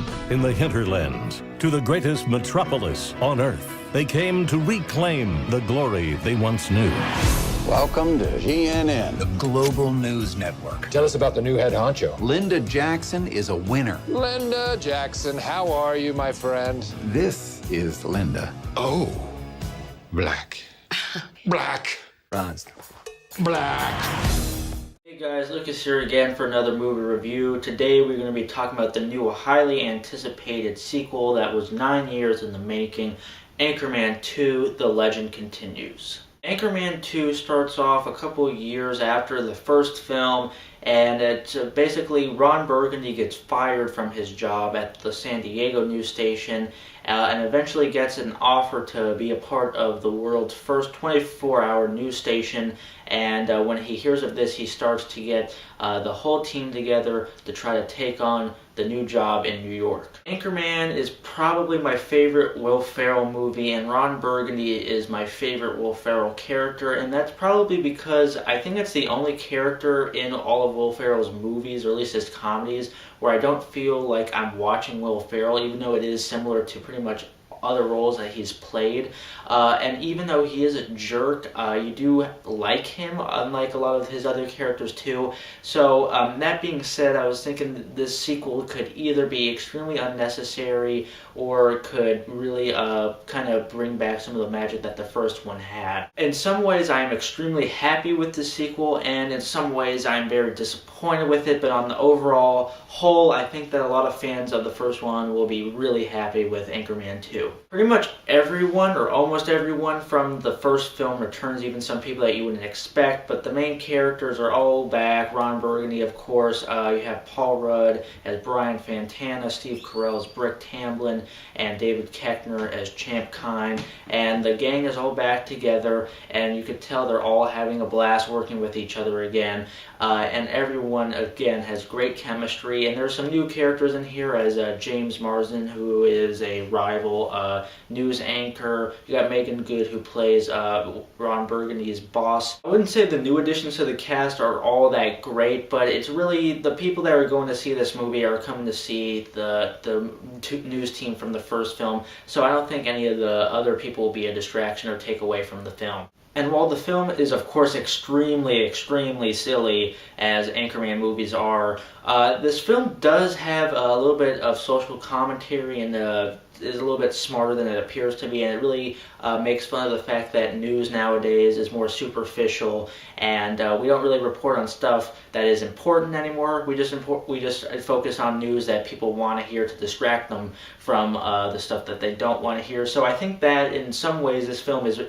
deep in the hinterlands, to the greatest metropolis on Earth. They came to reclaim the glory they once knew. Welcome to GNN, the global news network. Tell us about the new head honcho. Linda Jackson is a winner. Linda Jackson, how are you, my friend? This is Linda. Oh, black. Black. Black. Hey guys, Lucas here again for another movie review. Today we're going to be talking about the new highly anticipated sequel that was 9 years in the making, Anchorman 2: The Legend Continues. Anchorman 2 starts off a couple of years after the first film, and it's basically Ron Burgundy gets fired from his job at the San Diego news station and eventually gets an offer to be a part of the world's first 24-hour news station. And when he hears of this, he starts to get the whole team together to try to take on the new job in New York. Anchorman is probably my favorite Will Ferrell movie, and Ron Burgundy is my favorite Will Ferrell character, and that's probably because I think it's the only character in all of Will Ferrell's movies, or at least his comedies, where I don't feel like I'm watching Will Ferrell, even though it is similar to pretty much other roles that he's played. And even though he is a jerk, you do like him, unlike a lot of his other characters too. So that being said, I was thinking this sequel could either be extremely unnecessary or could really kind of bring back some of the magic that the first one had. In some ways, I am extremely happy with the sequel, and in some ways, I'm very disappointed with it. But on the overall whole, I think that a lot of fans of the first one will be really happy with Anchorman 2. Pretty much everyone, or almost everyone from the first film returns, even some people that you wouldn't expect, but the main characters are all back. Ron Burgundy, of course, you have Paul Rudd as Brian Fantana, Steve Carell as Brick Tamblyn, and David Koechner as Champ Kine, and the gang is all back together, and you could tell they're all having a blast working with each other again, and everyone, again, has great chemistry, and there's some new characters in here as James Marsden, who is a rival news anchor. You got Megan Good, who plays Ron Burgundy's boss. I wouldn't say the new additions to the cast are all that great, but it's really the people that are going to see this movie are coming to see the news team from the first film, so I don't think any of the other people will be a distraction or take away from the film. And while the film is, of course, extremely silly, as Anchorman movies are, this film does have a little bit of social commentary and is a little bit smarter than it appears to be, and it really makes fun of the fact that news nowadays is more superficial, and we don't really report on stuff that is important anymore. We just focus on news that people want to hear to distract them from the stuff that they don't want to hear. So I think that in some ways this film is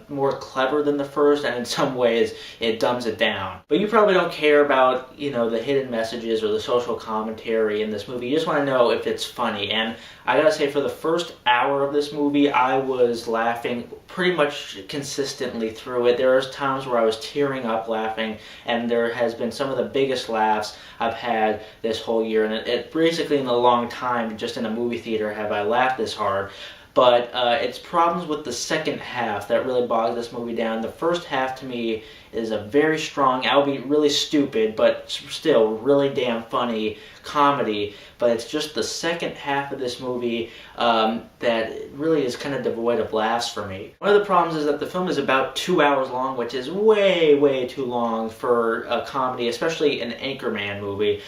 more clever than the first, and in some ways it dumbs it down. But you probably don't care about, the hidden messages or the social commentary in this movie. You just want to know if it's funny. And I gotta say, for the first hour of this movie, I was laughing pretty much consistently through it. There was times where I was tearing up laughing, and there has been some of the biggest laughs I've had this whole year. And it basically, in a long time, just in a movie theater, have I laughed this hard. But it's problems with the second half that really bogs this movie down. The first half, to me, is a very strong, albeit really stupid, but still really damn funny comedy. But it's just the second half of this movie that really is kind of devoid of laughs for me. One of the problems is that the film is about 2 hours long, which is way too long for a comedy, especially an Anchorman movie.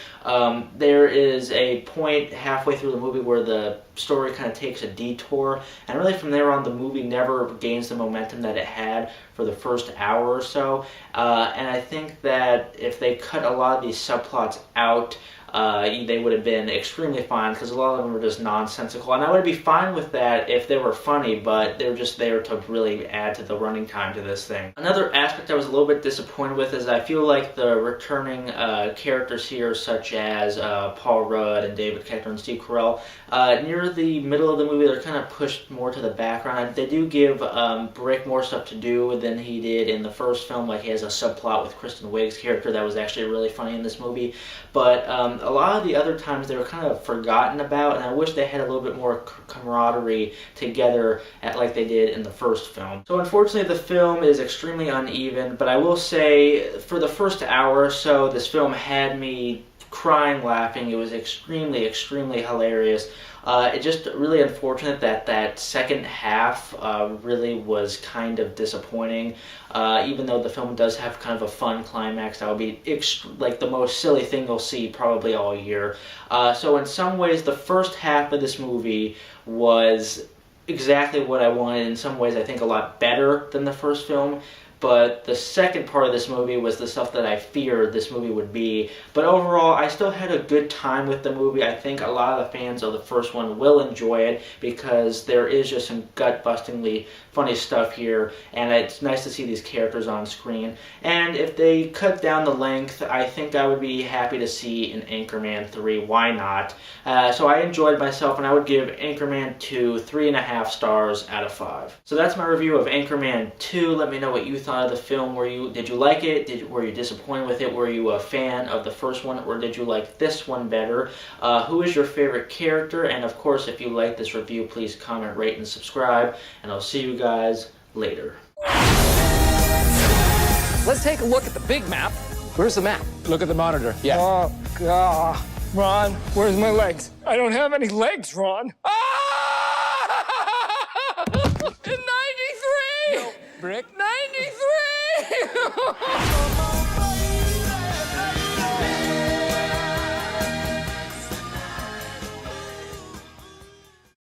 There is a point halfway through the movie where the story kind of takes a detour, and really from there on the movie never gains the momentum that it had for the first hour or so. And I think that if they cut a lot of these subplots out, they would have been extremely fine, because a lot of them were just nonsensical, and I would be fine with that if they were funny, but they were just there to really add to the running time to this thing. Another aspect I was a little bit disappointed with is I feel like the returning characters here, such as Paul Rudd and David Koechner and Steve Carell, near the middle of the movie they're kind of pushed more to the background. They do give Brick more stuff to do than he did in the first film. Like, he has a subplot with Kristen Wiig's character that was actually really funny in this movie, but a lot of the other times they were kind of forgotten about, and I wish they had a little bit more camaraderie together like they did in the first film. So unfortunately the film is extremely uneven, but I will say for the first hour or so this film had me crying, laughing. It was extremely hilarious. It's just really unfortunate that second half really was kind of disappointing. Even though the film does have kind of a fun climax, that would be like the most silly thing you'll see probably all year. So in some ways, the first half of this movie was exactly what I wanted. In some ways, I think a lot better than the first film. But the second part of this movie was the stuff that I feared this movie would be. But overall, I still had a good time with the movie. I think a lot of the fans of the first one will enjoy it because there is just some gut-bustingly funny stuff here, and it's nice to see these characters on screen. And if they cut down the length, I think I would be happy to see an Anchorman 3. Why not? So I enjoyed myself, and I would give Anchorman 2 3.5 stars out of 5. So that's my review of Anchorman 2. Let me know what you thought of the film. Did you like it? Were you disappointed with it? Were you a fan of the first one, or did you like this one better? Who is your favorite character? And of course, if you like this review, please comment, rate, and subscribe. And I'll see you guys later. Let's take a look at the big map. Where's the map? Look at the monitor. Yeah. Oh, God. Ron, where's my legs? I don't have any legs, Ron. Ah! In 93! No, Brick. 93!